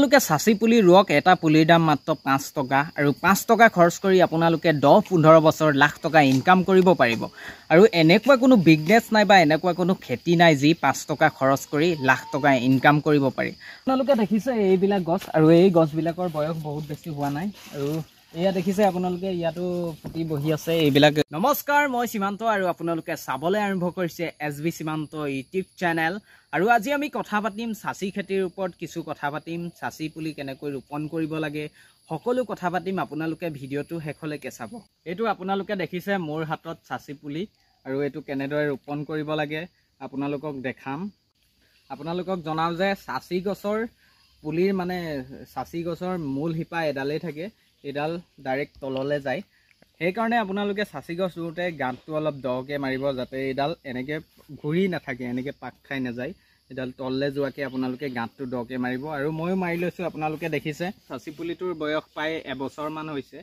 আপোনালোকে চাচি পুলি ৰুৱক এটা পুলিৰ দাম মাত্ৰ 5 টকা আৰু 5 টকা খৰচ কৰি আপোনালোকে 10-15 বছৰ লাখ টকা ইনকাম কৰিব পাৰিব আৰু এনেকুৱা কোনো বিজনেছ নাই বা এনেকুৱা কোনো খেতি নাই যি 5 টকা খৰচ কৰি লাখ টকা ইনকাম কৰিব পাৰি। আপোনালোকে দেখিছে এইবিলাক গছ আৰু এই গছবিলাকৰ বয়স বহুত বেছি হোৱা নাই আৰু এয়া দেখিছে আপোনালোকে ইয়াতো ফুটি বহি আছে এইবিলাক। নমস্কাৰ, মই সীমান্ত আৰু আপোনালোকে চাবলৈ আৰম্ভ কৰিছে SB সীমান্ত ইউটিউব চেনেল আৰু আজি আমি কথা পাতিম চাচি খেতিৰ ওপৰত, কিছু কথা পাতিম চাচি পুলি কেনেকৈ ৰোপণ কৰিব লাগে, সকলো কথা পাতিম। আপোনালোকে ভিডিঅ'টো শেষলৈকে চাব। এইটো আপোনালোকে দেখিছে মোৰ হাতত চাচি পুলি আৰু এইটো কেনেদৰে ৰোপণ কৰিব লাগে আপোনালোকক দেখাম। আপোনালোকক জনাও যে চাচি গছৰ পুলিৰ চাচি গছৰ মূল শিপা এডালেই থাকে, এডাল ডাইৰেক্ট তললৈ যায়। সেইকাৰণে আপোনালোকে চাচি গছ ৰুওঁতে গাঁতটো অলপ দকৈ মাৰিব যাতে এইডাল এনেকৈ ঘূৰি নাথাকে, এনেকৈ পাক খাই নাযায়। এডাল তললৈ যোৱাকৈ আপোনালোকে গাঁতটো দকৈ মাৰিব আৰু ময়ো মাৰি লৈছোঁ। আপোনালোকে দেখিছে চাচি পুলিটোৰ বয়স প্ৰায় এবছৰমান হৈছে।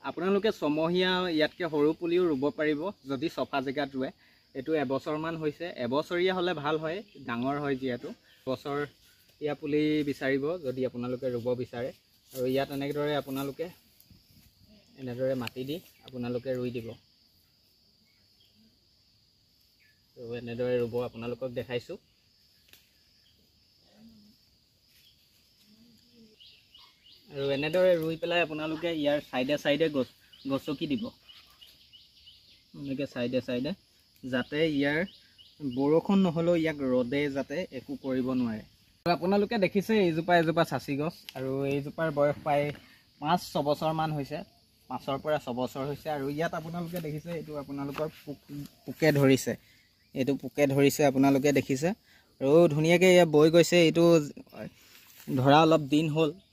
আপোনালোকে ছমহীয়া ইয়াতকৈ সৰু পুলিও ৰুব পাৰিব যদি চফা জেগাত ৰুৱে। এইটো এবছৰমান হৈছে, এবছৰীয়া হ'লে ভাল হয়, ডাঙৰ হয় যিহেতু। বছৰীয়া পুলি বিচাৰিব যদি আপোনালোকে ৰুব বিচাৰে আৰু ইয়াত এনেদৰে মাটি দি আপোনালোকে ৰুই দিব আৰু এনেদৰে ৰুব। আপোনালোকক দেখাইছোঁ। আৰু এনেদৰে ৰুই পেলাই আপোনালোকে ইয়াৰ চাইডে গছকি দিব, এনেকৈ চাইডে যাতে ইয়াৰ বৰষুণ নহ'লেও ইয়াক ৰ'দে যাতে একো কৰিব নোৱাৰে। আৰু আপোনালোকে দেখিছে এজোপা চাচি গছ আৰু এইজোপাৰ বয়স প্ৰায় 5-6 বছৰমান হৈছে, 5ৰ পৰা 6 বছৰ হৈছে। আৰু ইয়াত আপোনালোকে দেখিছে এইটো আপোনালোকৰ পোকে ধৰিছে, এইটো পোকে ধৰিছে আপোনালোকে দেখিছে আৰু ধুনীয়াকৈ এয়া বৈ গৈছে। এইটো ধৰা অলপ দিন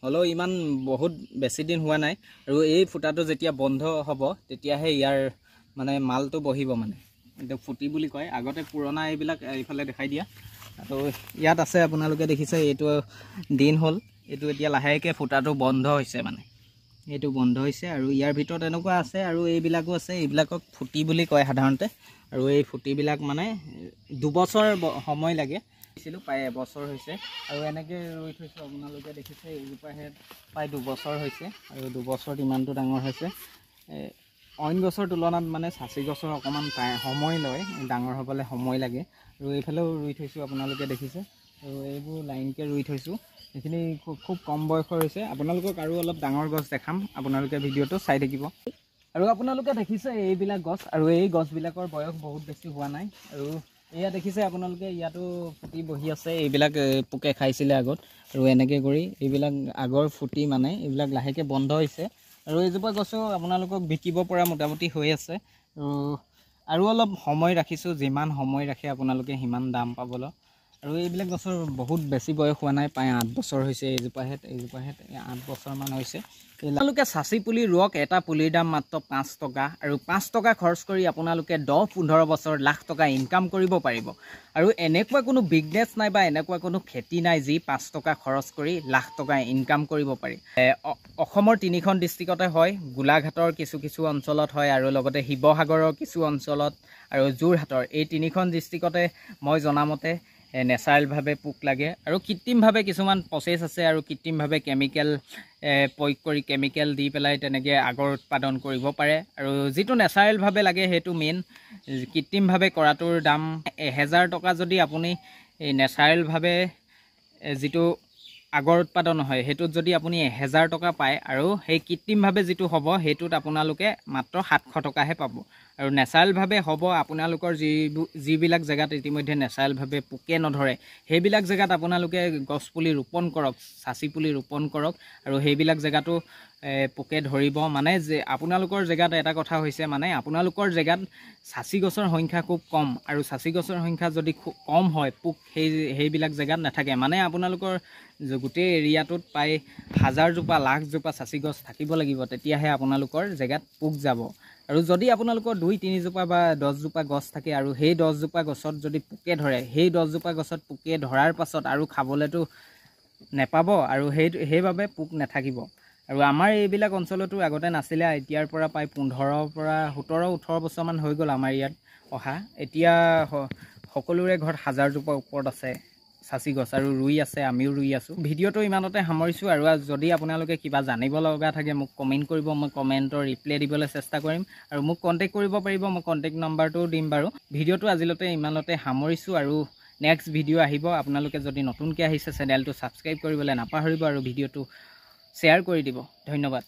হ'লেও ইমান বহুত বেছি দিন হোৱা নাই আৰু এই ফুটাটো যেতিয়া বন্ধ হ'ব তেতিয়াহে ইয়াৰ মালটো বহিব। এইটো ফুটি বুলি কয়। আগতে পুৰণা এইবিলাক এইফালে দেখাই দিয়া আৰু ইয়াত আছে আপোনালোকে দেখিছে এইটো দিন হ'ল, এইটো এতিয়া লাহেকৈ ফুটাটো বন্ধ হৈছে, এইটো বন্ধ হৈছে আৰু ইয়াৰ ভিতৰত এনেকুৱা আছে আৰু এইবিলাকো আছে। এইবিলাকক ফুটি বুলি কয় সাধাৰণতে আৰু এই ফুটিবিলাক 2 বছৰ সময় লাগে। প্ৰায় এবছৰ হৈছে আৰু এনেকৈ ৰুই থৈছোঁ। আপোনালোকে দেখিছে এইজোপাহে প্ৰায় 2 বছৰ হৈছে আৰু 2 বছৰত ইমানটো ডাঙৰ হৈছে। অইন গছৰ তুলনাত চাচি গছৰ অকণমান সময় লয়, ডাঙৰ হ'বলৈ সময় লাগে। আৰু এইফালেও ৰুই থৈছোঁ আপোনালোকে দেখিছে আৰু এইবোৰ লাইনকৈ ৰুই থৈছোঁ। এইখিনি খুব কম বয়সৰ হৈছে। আপোনালোকক আৰু অলপ ডাঙৰ গছ দেখাম, আপোনালোকে ভিডিঅ'টো চাই থাকিব। আৰু আপোনালোকে দেখিছে এইবিলাক গছ আৰু এই গছবিলাকৰ বয়স বহুত বেছি হোৱা নাই আৰু এয়া দেখিছে আপোনালোকে ইয়াতো ফুটি বহি আছে। এইবিলাক পোকে খাইছিলে আগত আৰু এনেকৈ কৰি এইবিলাক আগৰ ফুটি এইবিলাক লাহেকৈ বন্ধ হৈছে আৰু এইজোপা গছো আপোনালোকক বিকিব পৰা মোটামুটি হৈ আছে আৰু অলপ সময় ৰাখিছোঁ। যিমান সময় ৰাখে আপোনালোকে সিমান দাম পাবলৈ। আৰু এইবিলাক গছৰ বহুত বেছি বয়স হোৱা নাই, প্ৰায় 8 বছৰ হৈছে। এইজোপাহেঁত 8 বছৰমান হৈছে। আপোনালোকে চাচি পুলি ৰুৱক এটা পুলিৰ দাম মাত্ৰ 5 টকা আৰু 5 টকা খৰচ কৰি আপোনালোকে 10-15 বছৰ লাখ টকা ইনকাম কৰিব পাৰিব আৰু এনেকুৱা কোনো বিজনেছ নাই বা এনেকুৱা কোনো খেতি নাই যি 5 টকা খৰচ কৰি লাখ টকা ইনকাম কৰিব পাৰি। অসমৰ 3খন ডিষ্ট্ৰিক্টতে হয়, গোলাঘাটৰ কিছু অঞ্চলত হয় আৰু লগতে শিৱসাগৰৰ কিছু অঞ্চলত আৰু যোৰহাটৰ। এই 3খন ডিষ্ট্ৰিক্টতে মই জনামতে নেচাৰেলভাৱে পোক লাগে আৰু কৃত্ৰিমভাৱে কিছুমান প্ৰচেছ আছে আৰু কৃত্ৰিমভাৱে কেমিকেল প্ৰয়োগ কৰি কেমিকেল দি পেলাই তেনেকৈ আগৰ উৎপাদন কৰিব পাৰে আৰু যিটো নেচাৰেলভাৱে লাগে সেইটো মেইন। কৃত্ৰিমভাৱে কৰাটোৰ দাম 1000 টকা। যদি আপুনি নেচাৰেলভাৱে যিটো আগৰ উৎপাদন হয় সেইটোত যদি আপুনি 1000 টকা পায় আৰু সেই কৃত্ৰিমভাৱে যিটো হ'ব সেইটোত আপোনালোকে মাত্ৰ 700 টকাহে পাব। আৰু নেচাৰেলভাৱে হ'ব আপোনালোকৰ যিবিলাক জেগাত ইতিমধ্যে নেচাৰেলভাৱে পোকে নধৰে সেইবিলাক জেগাত আপোনালোকে গছপুলি ৰোপণ কৰক, চাচি পুলি ৰোপণ কৰক আৰু সেইবিলাক জেগাতো পোকে ধৰিব। যে আপোনালোকৰ জেগাত এটা কথা হৈছে আপোনালোকৰ জেগাত চাচি গছৰ সংখ্যা খুব কম আৰু চাচি গছৰ সংখ্যা যদি খুব কম হয় পোক সেইবিলাক জেগাত নাথাকে। আপোনালোকৰ গোটেই এৰিয়াটোত প্ৰায় 1000জোপা লাখজোপা চাচি গছ থাকিব লাগিব, তেতিয়াহে আপোনালোকৰ জেগাত পোক যাব। আৰু যদি আপোনালোকৰ 2-3জোপা বা 10জোপা গছ থাকে আৰু সেই 10জোপা গছত যদি পোকে ধৰে, সেই 10জোপা গছত পোকে ধৰাৰ পাছত আৰু খাবলৈতো নেপাব আৰু সেইবাবে পোক নাথাকিব। আৰু আমাৰ এইবিলাক অঞ্চলতো আগতে নাছিলে, এতিয়াৰ পৰা প্ৰায় 15 পৰা 17-18 বছৰমান হৈ গ'ল আমাৰ ইয়াত অহা। এতিয়া সকলোৰে ঘৰত 1000জোপা ওপৰত আছে চাচি গছ আৰু ৰুই আছে, আমিও ৰুই আছোঁ। ভিডিঅ'টো ইমানতে সামৰিছোঁ আৰু যদি আপোনালোকে কিবা জানিব লগা থাকে মোক কমেণ্ট কৰিব, মই কমেণ্টৰ ৰিপ্লাই দিবলৈ চেষ্টা কৰিম আৰু মোক কণ্টেক্ট কৰিব পাৰিব, মই কণ্টেক্ট নাম্বাৰটোও দিম বাৰু। ভিডিঅ'টো আজিলৈকে ইমানতে সামৰিছোঁ আৰু নেক্সট ভিডিঅ' আহিব। আপোনালোকে যদি নতুনকৈ আহিছে চেনেলটো ছাবস্ক্ৰাইব কৰিবলৈ নাপাহৰিব আৰু ভিডিঅ'টো শ্বেয়াৰ কৰি দিব। ধন্যবাদ।